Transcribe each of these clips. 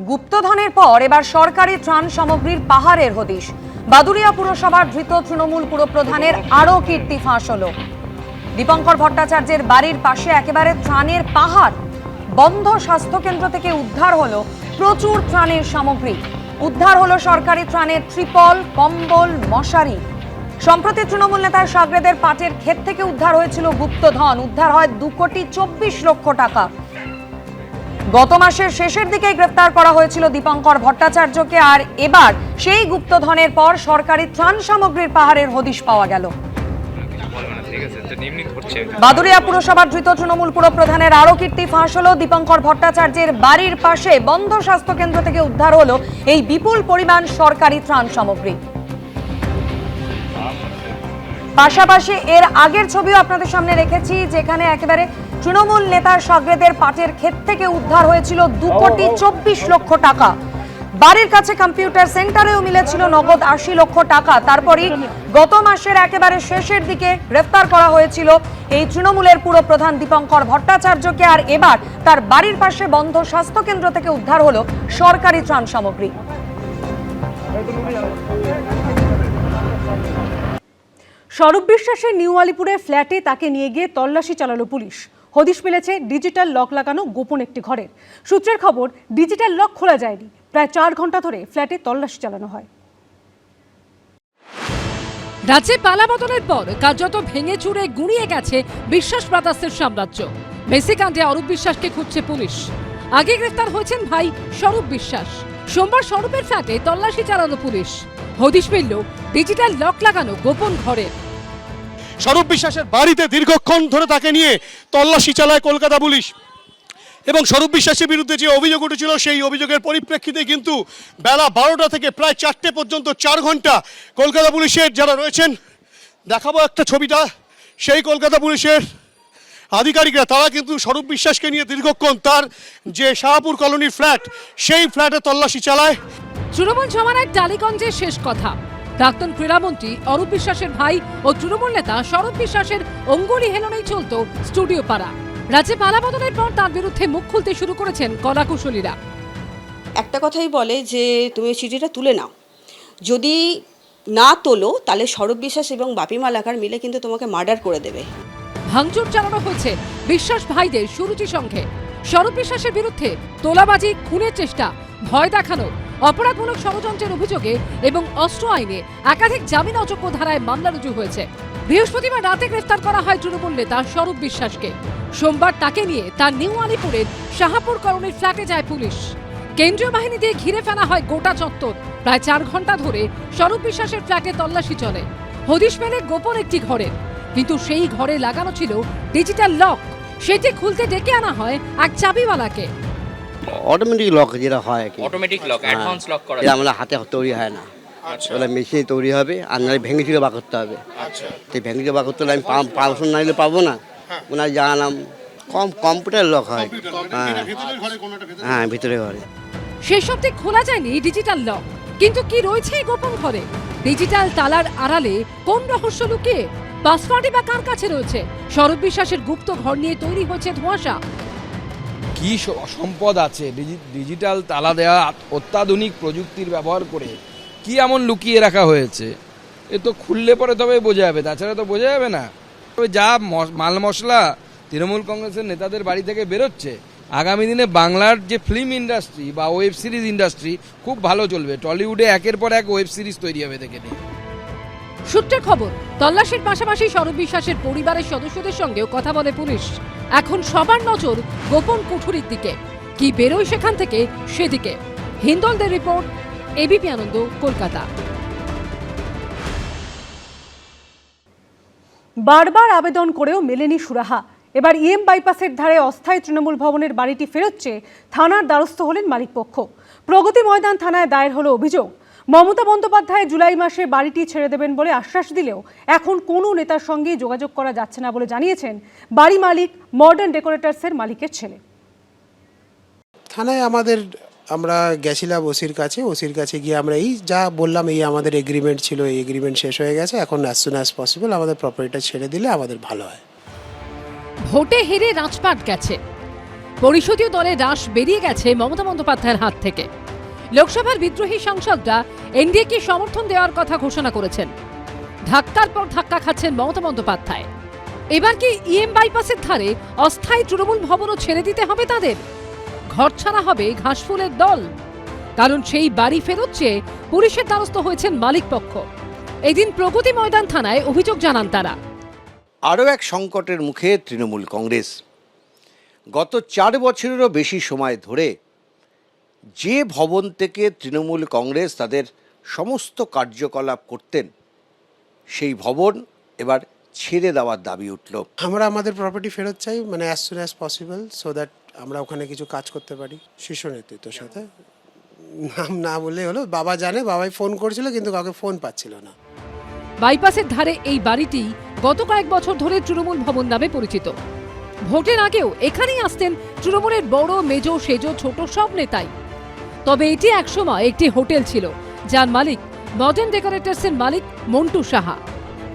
গুপ্তধনের পর এবার সরকারি ত্রাণ সামগ্রীর পাহাড়ের হদিশ। বাদুড়িয়া পুরসভার ধৃত তৃণমূল পুরপ্রধানের আরও কীর্তি ফাঁস হলো। দীপঙ্কর ভট্টাচার্যের বাড়ির পাশে একেবারে ত্রাণের পাহাড়। বন্ধ স্বাস্থ্যকেন্দ্র থেকে উদ্ধার হলো প্রচুর ত্রাণের সামগ্রী। উদ্ধার হলো সরকারি ত্রাণের ত্রিপল, কম্বল, মশারি। সম্প্রতি তৃণমূল নেতার সাগরেদের পাটের ক্ষেত থেকে উদ্ধার হয়েছিল গুপ্তধন। উদ্ধার হয় 2,24,00,000 টাকা। গত মাসের শেষের দিকে গ্রেফতার করা হয়েছিল দীপঙ্কর ভট্টাচার্যকে, আর এবার সেই গুপ্তধনের পর সরকারি ত্রাণ সামগ্রীর পাহাড়ের হদিশ পাওয়া গেল। বাদুড়িয়া পুরসভার ধৃত তৃণমূল পুরপ্রধানের আরও কীর্তি ফাঁস হলো। দীপঙ্কর ভট্টাচার্যের বাড়ির পাশে বন্ধ স্বাস্থ্যকেন্দ্র থেকে উদ্ধার হলো এই বিপুল পরিমাণ সরকারি ত্রাণ সামগ্রী। পাশাপাশি এর আগের ছবিও আপনাদের সামনে রেখেছি, যেখানে একেবারে তৃণমূল নেতার সাগরেদের পাটের ক্ষেত থেকে উদ্ধার হয়েছিল 2,24,00,000 টাকা। বাড়ির কাছে কম্পিউটার সেন্টারেও মিলেছিল নগদ 80 লক্ষ টাকা। তারপরই গত মাসের একেবারে শেষের দিকে গ্রেফতার করা হয়েছিল এই তৃণমূলের পুরপ্রধান দীপঙ্কর ভট্টাচার্যকে, আর এবার তার বাড়ির পাশে বন্ধ স্বাস্থ্যকেন্দ্র থেকে উদ্ধার হলো সরকারি ত্রাণ সামগ্রী। স্বরূপ বিশ্বাসের নিউ আলিপুরের ফ্ল্যাটে তাকে নিয়ে গিয়ে তল্লাশি চালালো পুলিশ। হদিশ মিলেছে ডিজিটাল লক লাগানো গোপন একটি ঘরের। সূত্রের খবর, ডিজিটাল লক খোলা যায়নি। প্রায় 4 ঘন্টা ধরে ফ্ল্যাটে তল্লাশি চালানো হয়। রাজ্যে পালাবদলের পর কার্যত ভেঙে চুরে গুঁড়িয়ে গেছে বিশ্বাস ব্রাদার্সের সাম্রাজ্য। মেসি কাণ্ডে অরূপ বিশ্বাসকে খুঁজছে পুলিশ। আগে গ্রেফতার হয়েছেন ভাই স্বরূপ বিশ্বাস। সোমবার স্বরূপের ফ্ল্যাটে তল্লাশি চালানো পুলিশ। হদিশ মিলল ডিজিটাল লক লাগানো গোপন ঘরের। স্বরূপ বিশ্বাসের বাড়িতে দীর্ঘক্ষণ ধরে তাকে নিয়ে তল্লাশি চালায় কলকাতা পুলিশ, এবং স্বরূপ বিশ্বাসের বিরুদ্ধে যে অভিযোগ উঠেছিল সেই অভিযোগের পরিপ্রেক্ষিতে কিন্তু বেলা 12টা থেকে প্রায় 4টে পর্যন্ত 4 ঘন্টা কলকাতা পুলিশের যারা রয়েছেন, দেখাবো একটা ছবিটা, সেই কলকাতা পুলিশের আধিকারিকরা তারা কিন্তু স্বরূপ বিশ্বাসকে নিয়ে দীর্ঘক্ষণ তার যে শাহপুর কলোনির ফ্ল্যাট, সেই ফ্ল্যাটে তল্লাশি চালায়। তৃণমূল জমানায় টালিগঞ্জের শেষ কথা। প্রাক্তন ক্রীড়ামন্ত্রী অরূপ বিশ্বাসের ভাই ও তৃণমূল নেতা স্বরূপ বিশ্বাসের অঙ্গুলি হেলনেই চলত স্টুডিও পাড়া। রাজ্যে পালাবদলের পর তার বিরুদ্ধে মুখ খুলতে শুরু করেছেন কলাকুশলীরা। একটা কথাই বলে যে তুমি চিঠিটা তুলে নাও, যদি না তোলো তাহলে স্বরূপ বিশ্বাস এবং বাপি মালাকার মিলে কিন্তু তোমাকে মার্ডার করে দেবে। ভাঙচুর চালানো হয়েছে বিশ্বাস ভাইদের সুরুচি সংঘে। স্বরূপ বিশ্বাসের বিরুদ্ধে তোলাবাজি, খুনের চেষ্টা, ভয় দেখানো, অপরাধমূলক ষড়যন্ত্রের অভিযোগে এবং অস্ত্র আইনে একাধিক জামিন অযোগ্য ধারায় মামলা রুজু হয়েছে। বৃহস্পতিবার রাতে গ্রেফতার করা হয় তৃণমূল নেতা স্বরূপ বিশ্বাসকে। সোমবার তাকে নিয়ে তার নিউ আলিপুরের শাহপুর কলোনির ফ্ল্যাটে যায় পুলিশ। কেন্দ্রীয় বাহিনী দিয়ে ঘিরে ফেলা হয় গোটা চত্বর। প্রায় 4 ঘন্টা ধরে স্বরূপ বিশ্বাসের ফ্ল্যাটে তল্লাশি চলে। হদিশ মেলে গোপন একটি ঘরের, কিন্তু সেই ঘরে লাগানো ছিল ডিজিটাল লক। সেটি খুলতে ডেকে আনা হয় এক চাবিওয়ালাকে। অটোমেটিক লক যেটা হয়, অটোমেটিক লক, অ্যাডভান্স লক করা, এটা আমরা হাতে তৈরি হয় না। আচ্ছা, ওটা মেশিনে তৈরি হবে, আর নাহলে ভেঙে চুরে বার করতে হবে। আচ্ছা, তো ভেঙে চুরে বার করতে হলে আমি পারমিশন না নিলে পাবো না। ওনার জানালাম কম্পিউটার লক হয়। হ্যাঁ, ভিতরে ঘরে। সেই সত্যি খোলা যায়নি ডিজিটাল লক, কিন্তু কি রয়েছে এই গোপন ঘরে? ডিজিটাল তালার আড়ালে কোন রহস্য লুকিয়ে? পাসওয়ার্ডই বা কার কাছে রয়েছে? স্বরূপ বিশ্বাসের গুপ্ত ঘর নিয়ে তৈরি হয়েছে ধোঁয়াশা। কি সম্পদ আছে ডিজিটাল তালা দেওয়া অত্যাধুনিক প্রযুক্তির ব্যবহার করে, কি এমন লুকিয়ে রাখা হয়েছে? এ তো খুললে পরে তবে বোঝা যাবে, তাছাড়া তো বোঝা যাবে না। তবে যা মাল মশলা তৃণমূল কংগ্রেসের নেতাদের বাড়ি থেকে বেরোচ্ছে, আগামী দিনে বাংলার যে ফিল্ম ইন্ডাস্ট্রি বা ওয়েব সিরিজ ইন্ডাস্ট্রি খুব ভালো চলবে। টলিউডে একের পর এক ওয়েব সিরিজ তৈরি হবে দেখে নিয়ে। সূত্রের খবর, তল্লাশির পাশাপাশি স্বরূপ বিশ্বাসের পরিবারের সদস্যদের সঙ্গেও কথা বলে পুলিশ। এখন সবার নজর গোপন কুঠুরির দিকে। কি বেরোয় সেখান থেকে সেদিকে। হিন্দলদের রিপোর্ট, এবিপি আনন্দ, কলকাতা। বারবার আবেদন করেও মেলেনি সুরাহা। এবার ইএম বাইপাসের ধারে অস্থায়ী তৃণমূল ভবনের বাড়িটি ফেরত চেয়ে থানার দ্বারস্থ হলেন মালিকপক্ষ। প্রগতি ময়দান থানায় দায়ের হলো অভিযোগ। মমতা বন্দ্যোপাধ্যায় জুলাই মাসে বাড়িটি ছেড়ে দেবেন বলে আশ্বাস দিলেও এখন কোনো নেতার সঙ্গে যোগাযোগ করা যাচ্ছে না বলে জানিয়েছেন বাড়ি মালিক মডার্ন ডেকোরেটার্সের মালিকের ছেলে। থানায় আমরা গেছিলাম ওসির কাছে গিয়ে আমরা এই যা বললাম, এই আমাদের এগ্রিমেন্ট ছিল, এই এগ্রিমেন্ট শেষ হয়ে গেছে, এখন অ্যাজ সুন অ্যাজ পসিবল আমাদের প্রপার্টিটা ছেড়ে দিলে আমাদের ভালো হয়। ভোটে হেরে রাজপাট গেছে। পরিষদীয় দলের রাশ বেরিয়ে গেছে মমতা বন্দ্যোপাধ্যায়ের হাত থেকে। লোকসভার বিদ্রোহী সাংসদরা এনডিএকে সমর্থন দেওয়ার কথা ঘোষণা করেছেন। ধাক্কার পর ধাক্কা খাচ্ছেন মমতা বন্দ্যোপাধ্যায়। এবার কি ইএম বাইপাসের ধারে অস্থায়ী তৃণমূল ভবনও ছেড়ে দিতে হবে তাদের? ঘর ছাড়া হবে ঘাসফুলের দল, কারণ সেই বাড়ি ফেরত চেয়ে পুলিশের দ্বারস্থ হয়েছেন মালিক পক্ষ। এদিন প্রগতি ময়দান থানায় অভিযোগ জানান তারা। আরও এক সংকটের মুখে তৃণমূল কংগ্রেস। গত 4 বছরেরও বেশি সময় ধরে যে ভবন থেকে তৃণমূল কংগ্রেস তাদের সমস্ত কার্যকলাপ করতেন, সেই ভবন এবার ছেড়ে দেওয়ার দাবি উঠল। আমরা আমাদের প্রপার্টি ফেরত চাই, মানে as soon as possible, so that আমরা ওখানে কিছু কাজ করতে পারি। শীর্ষ নেতৃত্বের সাথে নাম না বললে হলো, বাবা জানে, বাবাই ফোন করেছিল কিন্তু কাউকে ফোন পাচ্ছিল না। বাইপাসের ধারে এই বাড়িটি গত কয়েক বছর ধরে তৃণমূল ভবন নামে পরিচিত। ভোটের আগেও এখানেই আসতেন তৃণমূলের বড় মেজ সেজ ছোট সব নেতাই। তবে এটি একসময় একটি হোটেল ছিল, যার মালিক মডার্ন ডেকোরেটরসের মালিক মন্টু সাহা।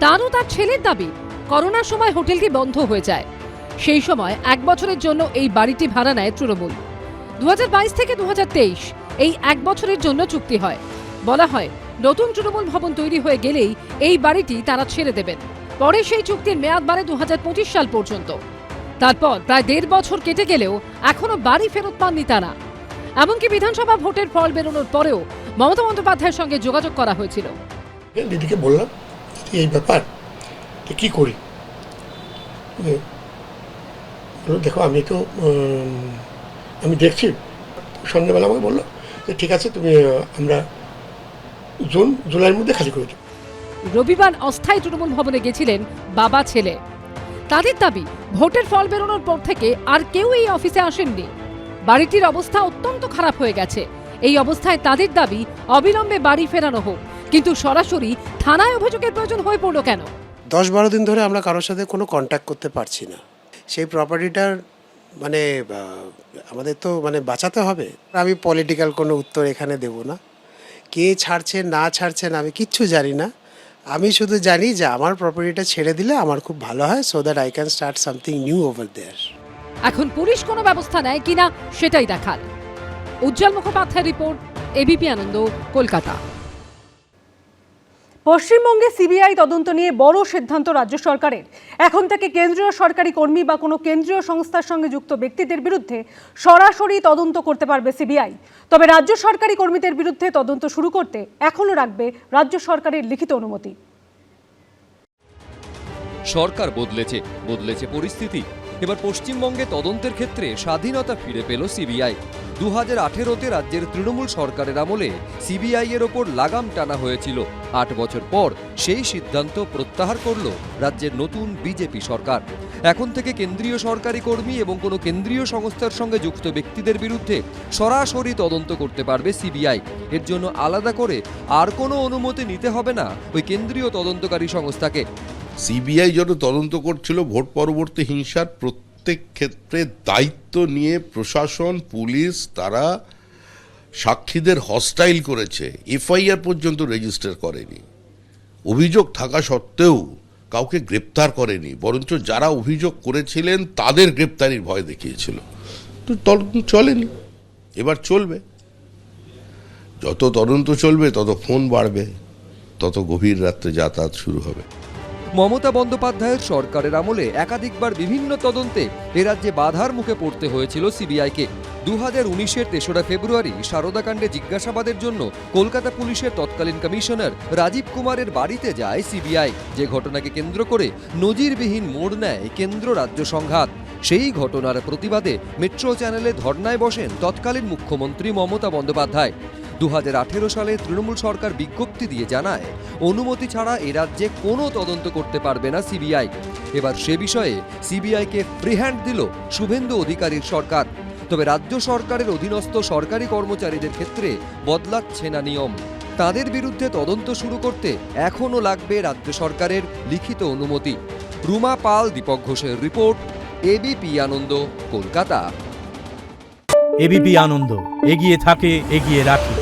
তারও তার ছেলের দাবি, করোনার সময় হোটেলটি বন্ধ হয়ে যায়। সেই সময় 1 বছরের জন্য এই বাড়িটি ভাড়া নেয় তৃণমূল। 2022 থেকে 2023 এই 1 বছরের জন্য চুক্তি হয়। বলা হয় নতুন তৃণমূল ভবন তৈরি হয়ে গেলেই এই বাড়িটি তারা ছেড়ে দেবেন। পরে সেই চুক্তির মেয়াদ বাড়ে 2025 সাল পর্যন্ত। তারপর প্রায় 1.5 বছর কেটে গেলেও এখনো বাড়ি ফেরত পাননি তারা। এমনকি বিধানসভা ভোটের ফল বেরোনোর পরেও মমতা বন্দ্যোপাধ্যায়ের সঙ্গে যোগাযোগ করা হয়েছিল। দিদিকে বললাম এই ব্যাপার, তো কী করি? দেখো আমি দেখছি। সন্ধ্যাবেলা আমাকে বললো যে ঠিক আছে, তুমি আমরা জুলাইয়ের মধ্যে খালি করে দেব। রবিবার অস্থায়ী তৃণমূল ভবনে গেছিলেন বাবা ছেলে। তাদের দাবি, ভোটের ফল বেরোনোর পর থেকে আর কেউ এই অফিসে আসেননি। বাড়িটির অবস্থা অত্যন্ত খারাপ হয়ে গেছে। এই অবস্থায় তাদের দাবি অবিলম্বে বাড়ি ফেরানো হোক, কিন্তু সরাসরি থানায় অভিযোগের প্রয়োজন হয়ে পড়ল কেন? 10-12 দিন ধরে আমরা কারোর সাথে কোনো কন্ট্যাক্ট করতে পারছি না। সেই প্রপার্টিটার মানে আমাদের তো মানে বাঁচাতে হবে। আমি পলিটিক্যাল কোনো উত্তর এখানে দেব না। কে ছাড়ছে না ছাড়ছেন আমি কিচ্ছু জানি না। আমি শুধু জানি যে আমার প্রপার্টিটা ছেড়ে দিলে আমার খুব ভালো হয়, so that I can start something new over there. এখন পুলিশ কোনো ব্যবস্থা নেয় কিনা সেটাই দেখার। উজ্জ্বল মুখোপাধ্যায়ের রিপোর্ট, এবিপি আনন্দ, কলকাতা। পশ্চিমবঙ্গে সিবিআই তদন্ত নিয়ে বড় সিদ্ধান্ত রাজ্য সরকারের। এখন থেকে কেন্দ্রীয় সরকারি কর্মী বা কোনো কেন্দ্রীয় সংস্থার সঙ্গে যুক্ত ব্যক্তিদের বিরুদ্ধে সরাসরি তদন্ত করতে পারবে সিবিআই। তবে রাজ্য সরকারি কর্মীদের বিরুদ্ধে তদন্ত শুরু করতে এখনও রাখবে রাজ্য সরকারের লিখিত অনুমতি। সরকার বদলেছে পরিস্থিতি। এবার পশ্চিমবঙ্গে তদন্তের ক্ষেত্রে স্বাধীনতা ফিরে পেল সিবিআই। 2018-তে রাজ্যের তৃণমূল সরকারের আমলে সিবিআই এর ওপর লাগাম টানা হয়েছিল। 8 বছর পর সেই সিদ্ধান্ত প্রত্যাহার করল রাজ্যের নতুন বিজেপি সরকার। এখন থেকে কেন্দ্রীয় সরকারি কর্মী এবং কোনো কেন্দ্রীয় সংস্থার সঙ্গে যুক্ত ব্যক্তিদের বিরুদ্ধে সরাসরি তদন্ত করতে পারবে সিবিআই। এর জন্য আলাদা করে আর কোনো অনুমতি নিতে হবে না ওই কেন্দ্রীয় তদন্তকারী সংস্থাকে। সিবিআই যত তদন্ত করছিল ভোট পরবর্তী হিংসার প্রত্যেক ক্ষেত্রে দায়িত্ব নিয়ে প্রশাসন, পুলিশ তারা সাক্ষীদের হস্টাইল করেছে, এফআইআর পর্যন্ত রেজিস্টার করেনি। অভিযোগ থাকা সত্ত্বেও কাউকে গ্রেপ্তার করেনি, বরঞ্চ যারা অভিযোগ করেছিলেন তাদের গ্রেপ্তারির ভয় দেখিয়েছিল। তো তদন্ত চলেনি, এবার চলবে। যত তদন্ত চলবে তত ফোন বাড়বে, তত গভীর রাত্রে যাতায়াত শুরু হবে। মমতা বন্দ্যোপাধ্যায়ের সরকারের আমলে একাধিকবার বিভিন্ন তদন্তে এ রাজ্যে বাধার মুখে পড়তে হয়েছিল সিবিআইকে। 2019-এর 3রা ফেব্রুয়ারি সারদাকাণ্ডে জিজ্ঞাসাবাদের জন্য কলকাতা পুলিশের তৎকালীন কমিশনার রাজীব কুমারের বাড়িতে যায় সিবিআই। যে ঘটনাকে কেন্দ্র করে নজিরবিহীন মোড় নেয় কেন্দ্র রাজ্য সংঘাত। সেই ঘটনার প্রতিবাদে মেট্রো চ্যানেলে ধর্নায় বসেন তৎকালীন মুখ্যমন্ত্রী মমতা বন্দ্যোপাধ্যায়। 2018 সালে তৃণমূল সরকার বিজ্ঞপ্তি দিয়ে জানায় অনুমতি ছাড়া এ রাজ্যে কোনো তদন্ত করতে পারবে না সিবিআই। এবার সে বিষয়ে সিবিআইকে ফ্রি হ্যান্ড দিল শুভেন্দু অধিকারীর সরকার। তবে রাজ্য সরকারের অধীনস্থ সরকারি কর্মচারীদের ক্ষেত্রে বদলাচ্ছে না নিয়ম। তাদের বিরুদ্ধে তদন্ত শুরু করতে এখনও লাগবে রাজ্য সরকারের লিখিত অনুমতি। রুমা পাল, দীপক ঘোষের রিপোর্ট, এবিপি আনন্দ, কলকাতা। এবিপি আনন্দ, এগিয়ে থাকে, এগিয়ে রাখে।